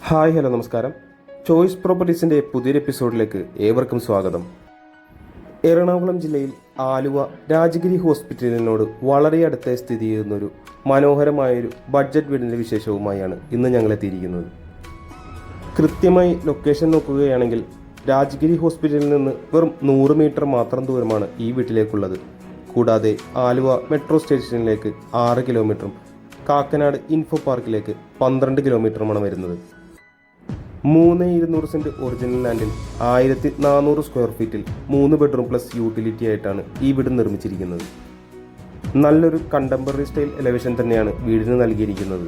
Hi hello നമസ്കാരം. Choice പ്രോപ്പർട്ടീസിൻ്റെ പുതിയൊരു എപ്പിസോഡിലേക്ക് ഏവർക്കും സ്വാഗതം. എറണാകുളം ജില്ലയിൽ ആലുവ രാജഗിരി ഹോസ്പിറ്റലിനോട് വളരെ അടുത്തായി സ്ഥിതി ചെയ്യുന്നൊരു മനോഹരമായൊരു ബഡ്ജറ്റ് വീടിൻ്റെ വിശേഷവുമായാണ് ഇന്ന് ഞങ്ങൾ എത്തിയിരിക്കുന്നത്. കൃത്യമായി ലൊക്കേഷൻ നോക്കുകയാണെങ്കിൽ രാജഗിരി ഹോസ്പിറ്റലിൽ നിന്ന് വെറും 100 മീറ്റർ മാത്രം ദൂരമാണ് ഈ വീട്ടിലേക്കുള്ളത്. കൂടാതെ ആലുവ മെട്രോ സ്റ്റേഷനിലേക്ക് 6 കിലോമീറ്ററും കാക്കനാട് ഇൻഫോ പാർക്കിലേക്ക് 12 കിലോമീറ്ററുമാണ് വരുന്നത്. 3,200 സെൻറ്റ് ഒറിജിനൽ ലാൻഡിൽ 1,400 സ്ക്വയർ ഫീറ്റിൽ 3 ബെഡ്റൂം പ്ലസ് യൂട്ടിലിറ്റി ആയിട്ടാണ് ഈ വീട് നിർമ്മിച്ചിരിക്കുന്നത്. നല്ലൊരു കണ്ടംപററി സ്റ്റൈൽ എലവേഷൻ തന്നെയാണ് വീടിന് നൽകിയിരിക്കുന്നത്.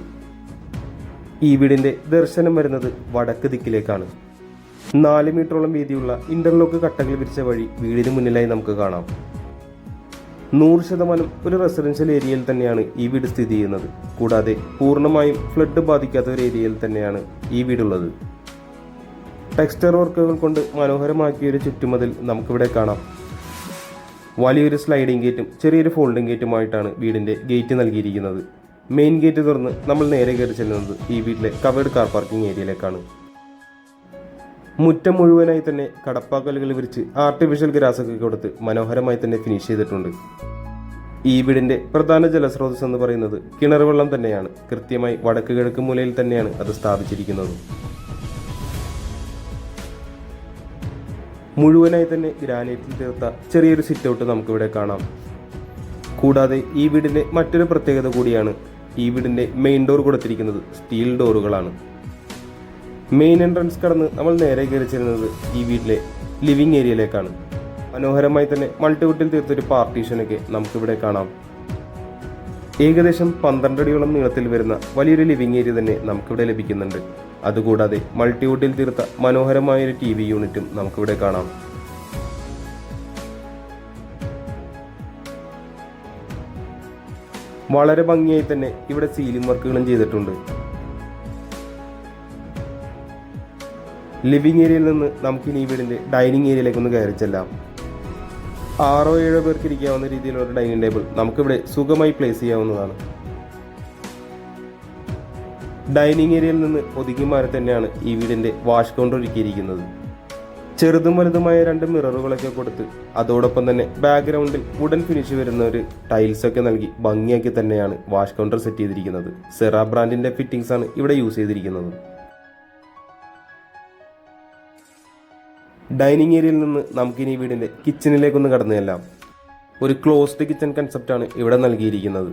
ഈ വീടിൻ്റെ ദർശനം വരുന്നത് വടക്ക് ദിക്കിലേക്കാണ്. 4 മീറ്ററോളം വീതിയുള്ള ഇൻ്റർലോക്ക് കട്ടകൾ വിരിച്ച വഴി വീടിന് മുന്നിലായി നമുക്ക് കാണാം. 100% ഒരു റെസിഡൻഷ്യൽ ഏരിയയിൽ തന്നെയാണ് ഈ വീട് സ്ഥിതി ചെയ്യുന്നത്. കൂടാതെ പൂർണ്ണമായും ഫ്ലഡ് ബാധിക്കാത്ത ഒരു ഏരിയയിൽ തന്നെയാണ് ഈ വീടുള്ളത്. ടെക്സ്ചർ വർക്കുകൾ കൊണ്ട് മനോഹരമാക്കിയൊരു ചുറ്റുമതിൽ നമുക്കിവിടെ കാണാം. വലിയൊരു സ്ലൈഡിംഗ് ഗേറ്റും ചെറിയൊരു ഫോൾഡിംഗ് ഗേറ്റുമായിട്ടാണ് വീടിൻ്റെ ഗേറ്റ് നൽകിയിരിക്കുന്നത്. മെയിൻ ഗേറ്റ് തുറന്ന് നമ്മൾ നേരെ കയറി ചെല്ലുന്നത് ഈ വീട്ടിലെ കവേർഡ് കാർ പാർക്കിംഗ് ഏരിയയിലേക്കാണ്. മുറ്റം മുഴുവനായി തന്നെ കടപ്പാക്കലുകൾ വിരിച്ച് ആർട്ടിഫിഷ്യൽ ഗ്രാസൊക്കെ കൊടുത്ത് മനോഹരമായി തന്നെ ഫിനിഷ് ചെയ്തിട്ടുണ്ട്. ഈ വീടിൻ്റെ പ്രധാന ജലസ്രോതസ് എന്ന് പറയുന്നത് കിണർ വെള്ളം തന്നെയാണ്. കൃത്യമായി വടക്ക് കിഴക്ക് മൂലയിൽ തന്നെയാണ് അത് സ്ഥാപിച്ചിരിക്കുന്നത്. മുഴുവനായി തന്നെ ഗ്രാനൈറ്റിൽ തീർത്ത ചെറിയൊരു സിറ്റ് ഔട്ട് നമുക്കിവിടെ കാണാം. കൂടാതെ ഈ വീടിൻ്റെ മറ്റൊരു പ്രത്യേകത കൂടിയാണ്, ഈ വീടിൻ്റെ മെയിൻ ഡോർ കൊടുത്തിരിക്കുന്നത് സ്റ്റീൽ ഡോറുകളാണ്. മെയിൻ എൻട്രൻസ് കടന്ന് നമ്മൾ നേരെ കയറി ചെല്ലുന്നത് ഈ വീട്ടിലെ ലിവിംഗ് ഏരിയയിലേക്കാണ്. മനോഹരമായി തന്നെ മൾട്ടിവുഡിൽ തീർത്തൊരു പാർട്ടീഷനൊക്കെ നമുക്കിവിടെ കാണാം. ഏകദേശം 12 അടിയോളം നീളത്തിൽ വരുന്ന വലിയൊരു ലിവിംഗ് ഏരിയ തന്നെ നമുക്കിവിടെ ലഭിക്കുന്നുണ്ട്. അതുകൂടാതെ മൾട്ടിവുഡിൽ തീർത്ത മനോഹരമായൊരു TV യൂണിറ്റും നമുക്കിവിടെ കാണാം. വളരെ ഭംഗിയായി തന്നെ ഇവിടെ സീലിംഗ് വർക്കുകളും ചെയ്തിട്ടുണ്ട്. ലിവിംഗ് ഏരിയയിൽ നിന്ന് നമുക്കിനി ഈ വീടിൻ്റെ ഡൈനിങ് ഏരിയയിലേക്കൊന്ന് കയറി ചെല്ലാം. 6-7 പേർക്ക് ഇരിക്കാവുന്ന രീതിയിലുള്ള ഒരു ഡൈനിങ് ടേബിൾ നമുക്കിവിടെ സുഖമായി പ്ലേസ് ചെയ്യാവുന്നതാണ്. ഡൈനിങ് ഏരിയയിൽ നിന്ന് ഒതുങ്ങി മാറി തന്നെയാണ് ഈ വീടിൻ്റെ വാഷ് കൗണ്ടർ ഒരുക്കിയിരിക്കുന്നത്. ചെറുതും വലുതുമായ 2 മിററുകളൊക്കെ കൊടുത്ത് അതോടൊപ്പം തന്നെ ബാക്ക്ഗ്രൗണ്ടിൽ വുഡൻ ഫിനിഷ് വരുന്ന ഒരു ടൈൽസൊക്കെ നൽകി ഭംഗിയാക്കി തന്നെയാണ് വാഷ് കൗണ്ടർ സെറ്റ് ചെയ്തിരിക്കുന്നത്. സെറ ബ്രാൻഡിൻ്റെ ഫിറ്റിംഗ്സ് ആണ് ഇവിടെ യൂസ് ചെയ്തിരിക്കുന്നത്. ഡൈനിങ് ഏരിയയിൽ നിന്ന് നമുക്കിനി ഈ വീടിൻ്റെ കിച്ചണിലേക്കൊന്ന് കടന്നു ചെല്ലാം. ഒരു ക്ലോസ്ഡ് കിച്ചൺ കൺസെപ്റ്റാണ് ഇവിടെ നൽകിയിരിക്കുന്നത്.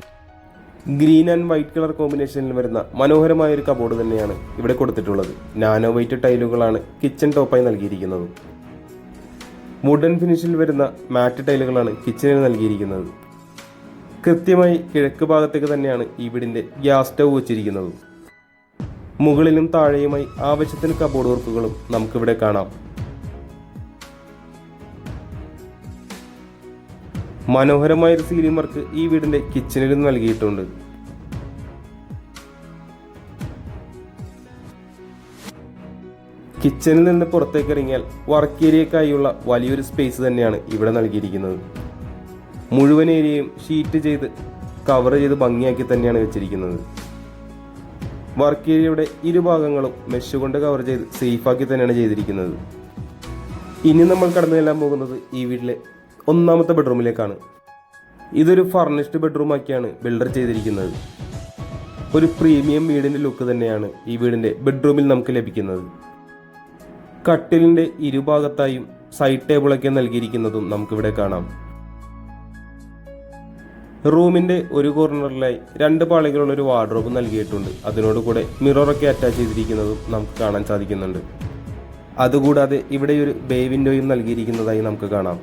ഗ്രീൻ ആൻഡ് വൈറ്റ് കളർ കോമ്പിനേഷനിൽ വരുന്ന മനോഹരമായൊരു കബോർഡ് തന്നെയാണ് ഇവിടെ കൊടുത്തിട്ടുള്ളത്. നാനോ വൈറ്റ് ടൈലുകളാണ് കിച്ചൺ ടോപ്പായി നൽകിയിരിക്കുന്നത്. വുഡൻ ഫിനിഷിൽ വരുന്ന മാറ്റ് ടൈലുകളാണ് കിച്ചണിൽ നൽകിയിരിക്കുന്നത്. കൃത്യമായി കിഴക്ക് ഭാഗത്തേക്ക് തന്നെയാണ് ഈ വീടിൻ്റെ ഗ്യാസ് സ്റ്റൗ വെച്ചിരിക്കുന്നത്. മുകളിലും താഴെയുമായി ആവശ്യത്തിന് കബോർഡ് വർക്കുകളും നമുക്കിവിടെ കാണാം. മനോഹരമായൊരു സീലിംഗ് വർക്ക് ഈ വീടിൻ്റെ കിച്ചണിൽ നൽകിയിട്ടുണ്ട്. കിച്ചണിൽ നിന്ന് പുറത്തേക്ക് ഇറങ്ങിയാൽ വർക്ക് ഏരിയക്കായുള്ള വലിയൊരു സ്പേസ് തന്നെയാണ് ഇവിടെ നൽകിയിരിക്കുന്നത്. മുഴുവൻ ഏരിയയും ഷീറ്റ് ചെയ്ത് കവർ ചെയ്ത് ഭംഗിയാക്കി തന്നെയാണ് വെച്ചിരിക്കുന്നത്. വർക്ക് ഏരിയയുടെ ഇരുഭാഗങ്ങളും മെഷ് കൊണ്ട് കവർ ചെയ്ത് സേഫാക്കി തന്നെയാണ് ചെയ്തിരിക്കുന്നത്. ഇനി നമ്മൾ കടന്നു ചെല്ലാൻ പോകുന്നത് ഈ വീട്ടിലെ 1ാമത്തെ ബെഡ്റൂമിലേക്കാണ്. ഇതൊരു ഫർണിഷ്ഡ് ബെഡ്റൂം ആക്കിയാണ് ബിൽഡർ ചെയ്തിരിക്കുന്നത്. ഒരു പ്രീമിയം വീടിൻ്റെ ലുക്ക് തന്നെയാണ് ഈ വീടിൻ്റെ ബെഡ്റൂമിൽ നമുക്ക് ലഭിക്കുന്നത്. കട്ടിലിൻ്റെ ഇരുഭാഗത്തായും സൈഡ് ടേബിളൊക്കെ നൽകിയിരിക്കുന്നതും നമുക്കിവിടെ കാണാം. റൂമിൻ്റെ ഒരു കോർണറിലായി 2 പാളികളുള്ള ഒരു വാർഡ്രോബ് നൽകിയിട്ടുണ്ട്. അതിനോടുകൂടെ മിററൊക്കെ അറ്റാച്ച് ചെയ്തിരിക്കുന്നതും നമുക്ക് കാണാൻ സാധിക്കുന്നുണ്ട്. അതുകൂടാതെ ഇവിടെ ഒരു ബേ വിൻഡോയും നൽകിയിരിക്കുന്നതായി നമുക്ക് കാണാം.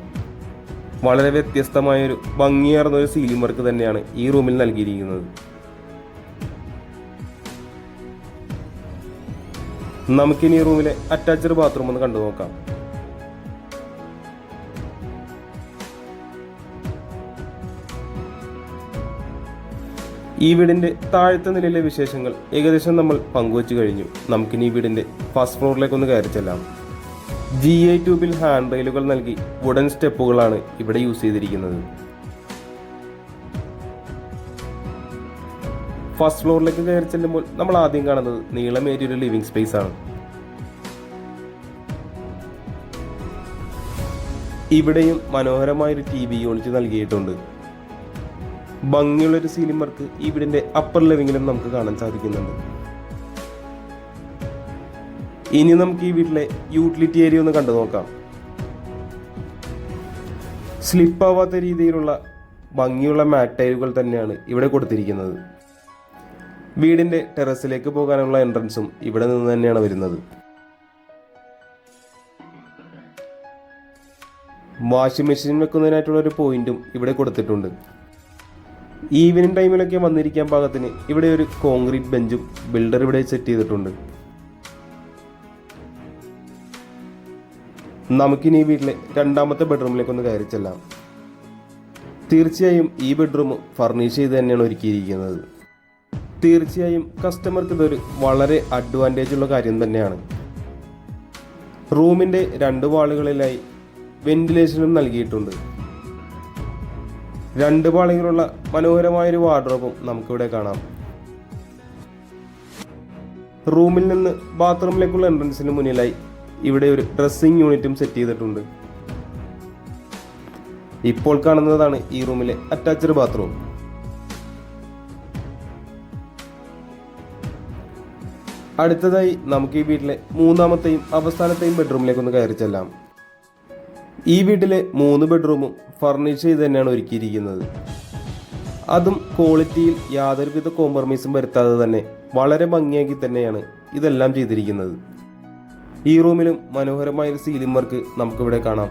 വളരെ വ്യത്യസ്തമായൊരു ഭംഗിയാർന്നൊരു സീലിംഗ് വർക്ക് തന്നെയാണ് ഈ റൂമിൽ നൽകിയിരിക്കുന്നത്. നമുക്കിനി ഈ റൂമിലെ അറ്റാച്ച്ഡ് ബാത്റൂം ഒന്ന് കണ്ടു നോക്കാം. ഈ വീടിൻ്റെ താഴത്തെ നിലയിലെ വിശേഷങ്ങൾ ഏകദേശം നമ്മൾ പങ്കുവച്ചു കഴിഞ്ഞു. നമുക്കിനി ഈ വീടിൻ്റെ ഫസ്റ്റ് ഫ്ലോറിലേക്കൊന്ന് കയറി ചെല്ലാം. GI ട്യൂബിൽ ഹാൻഡ് റെയിലുകൾ നൽകി വുഡൻ സ്റ്റെപ്പുകളാണ് ഇവിടെ യൂസ് ചെയ്തിരിക്കുന്നത്. ഫസ്റ്റ് ഫ്ലോറിലേക്ക് കയറി ചെല്ലുമ്പോൾ നമ്മൾ ആദ്യം കാണുന്നത് നീളമേറിയൊരു ലിവിംഗ് സ്പേസ് ആണ്. ഇവിടെയും മനോഹരമായൊരു TV യൂണിറ്റ് നൽകിയിട്ടുണ്ട്. ഭംഗിയുള്ളൊരു സീലിംഗ് വർക്ക് ഈ വീടിന്റെ അപ്പർ ലിവിംഗിലും നമുക്ക് കാണാൻ സാധിക്കുന്നുണ്ട്. ഇനി നമുക്ക് ഈ വീട്ടിലെ യൂട്ടിലിറ്റി ഏരിയ ഒന്ന് കണ്ടു നോക്കാം. സ്ലിപ്പാവാത്ത രീതിയിലുള്ള ഭംഗിയുള്ള മാറ്റ് ടൈലുകൾ തന്നെയാണ് ഇവിടെ കൊടുത്തിരിക്കുന്നത്. വീടിന്റെ ടെറസിലേക്ക് പോകാനുള്ള എൻട്രൻസും ഇവിടെ നിന്ന് തന്നെയാണ് വരുന്നത്. വാഷിംഗ് മെഷീൻ വെക്കുന്നതിനായിട്ടുള്ള ഒരു പോയിന്റും ഇവിടെ കൊടുത്തിട്ടുണ്ട്. ഈവനിങ് ടൈമിലൊക്കെ വന്നിരിക്കാൻ പാകത്തിന് ഇവിടെ ഒരു കോൺക്രീറ്റ് ബെഞ്ചും ബിൽഡർ ഇവിടെ സെറ്റ് ചെയ്തിട്ടുണ്ട്. നമുക്കിനി ഈ വീട്ടിലെ രണ്ടാമത്തെ ബെഡ്റൂമിലേക്കൊന്ന് കയറി ചെല്ലാം. തീർച്ചയായും ഈ ബെഡ്റൂം ഫർണിഷ് ചെയ്ത് തന്നെയാണ് ഒരുക്കിയിരിക്കുന്നത്. തീർച്ചയായും കസ്റ്റമർക്ക് ഇതൊരു വളരെ അഡ്വാൻറ്റേജ് ഉള്ള കാര്യം തന്നെയാണ്. റൂമിന്റെ 2 വാളുകളിലായി വെന്റിലേഷനും നൽകിയിട്ടുണ്ട്. 2 പാളികളുള്ള മനോഹരമായൊരു വാർഡ്രോബും നമുക്കിവിടെ കാണാം. റൂമിൽ നിന്ന് ബാത്റൂമിലേക്കുള്ള എൻട്രൻസിന് മുന്നിലായി ഇവിടെ ഒരു ഡ്രസ്സിംഗ് യൂണിറ്റും സെറ്റ് ചെയ്തിട്ടുണ്ട്. ഇപ്പോൾ കാണുന്നതാണ് ഈ റൂമിലെ അറ്റാച്ച്ഡ് ബാത്റൂം. അടുത്തതായി നമുക്ക് ഈ വീട്ടിലെ മൂന്നാമത്തെയും അവസാനത്തെയും ബെഡ്റൂമിലേക്കൊന്ന് കയറി ചെല്ലാം. ഈ വീട്ടിലെ 3 ബെഡ്റൂമും ഫർണിഷ് ചെയ്ത് തന്നെയാണ് ഒരുക്കിയിരിക്കുന്നത്. അതും ക്വാളിറ്റിയിൽ യാതൊരുവിധ കോംപ്രമൈസും വരുത്താതെ തന്നെ വളരെ ഭംഗിയാക്കി തന്നെയാണ് ഇതെല്ലാം ചെയ്തിരിക്കുന്നത്. ഈ റൂമിലും മനോഹരമായൊരു സീലിംഗ് വർക്ക് നമുക്കിവിടെ കാണാം.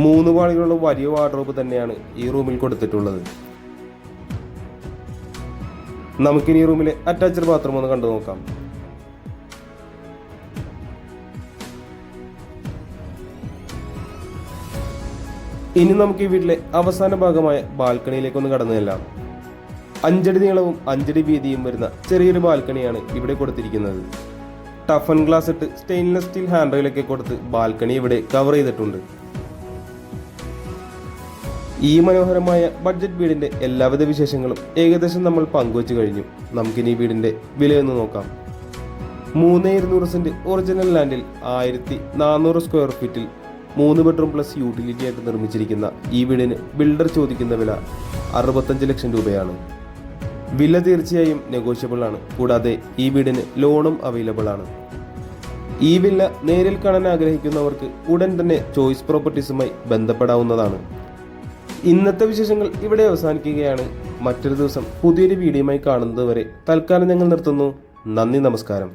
മൂന്ന് പാളികളുള്ള വലിയ വാർഡ്രോബ് തന്നെയാണ് ഈ റൂമിൽ കൊടുത്തിട്ടുള്ളത്. നമുക്കിനി ഈ റൂമിലെ അറ്റാച്ച്ഡ് ബാത്റൂം ഒന്ന് കണ്ടു നോക്കാം. ഇനി നമുക്ക് ഈ വീട്ടിലെ അവസാന ഭാഗമായ ബാൽക്കണിയിലേക്കൊന്ന് കടന്നു ചെല്ലാം. 5 അടി നീളവും 5 അടി വീതിയും വരുന്ന ചെറിയൊരു ബാൽക്കണിയാണ് ഇവിടെ കൊടുത്തിരിക്കുന്നത്. ടഫൻ ഗ്ലാസ് ഇട്ട് സ്റ്റെയിൻലെസ് സ്റ്റീൽ ഹാൻഡ് റെയിലൊക്കെ കൊടുത്ത് ബാൽക്കണി ഇവിടെ കവർ ചെയ്തിട്ടുണ്ട്. ഈ മനോഹരമായ ബഡ്ജറ്റ് വീടിന്റെ എല്ലാവിധ വിശേഷങ്ങളും ഏകദേശം നമ്മൾ പങ്കുവച്ചു കഴിഞ്ഞു. നമുക്കിനി ഈ വീടിന്റെ വിലയൊന്ന് നോക്കാം. 3200 സെന്റ് ഒറിജിനൽ ലാൻഡിൽ 1400 സ്ക്വയർ ഫീറ്റിൽ 3 ബെഡ്റൂം പ്ലസ് യൂട്ടിലിറ്റി ആയിട്ട് നിർമ്മിച്ചിരിക്കുന്ന ഈ വീടിന് ബിൽഡർ ചോദിക്കുന്ന വില 65 ലക്ഷം രൂപയാണ്. വില തീർച്ചയായും നെഗോഷ്യബിൾ ആണ്. കൂടാതെ ഈ വീടിന് ലോണും അവൈലബിൾ ആണ്. ഈ വില്ല നേരിൽ കാണാൻ ആഗ്രഹിക്കുന്നവർക്ക് ഉടൻ തന്നെ ചോയ്സ് പ്രോപ്പർട്ടീസുമായി ബന്ധപ്പെടാവുന്നതാണ്. ഇന്നത്തെ വിശേഷങ്ങൾ ഇവിടെ അവസാനിക്കുകയാണ്. മറ്റൊരു ദിവസം പുതിയൊരു വീഡിയോയുമായി കാണുന്നത് വരെ തൽക്കാലം ഞങ്ങൾ നിർത്തുന്നു. നന്ദി, നമസ്കാരം.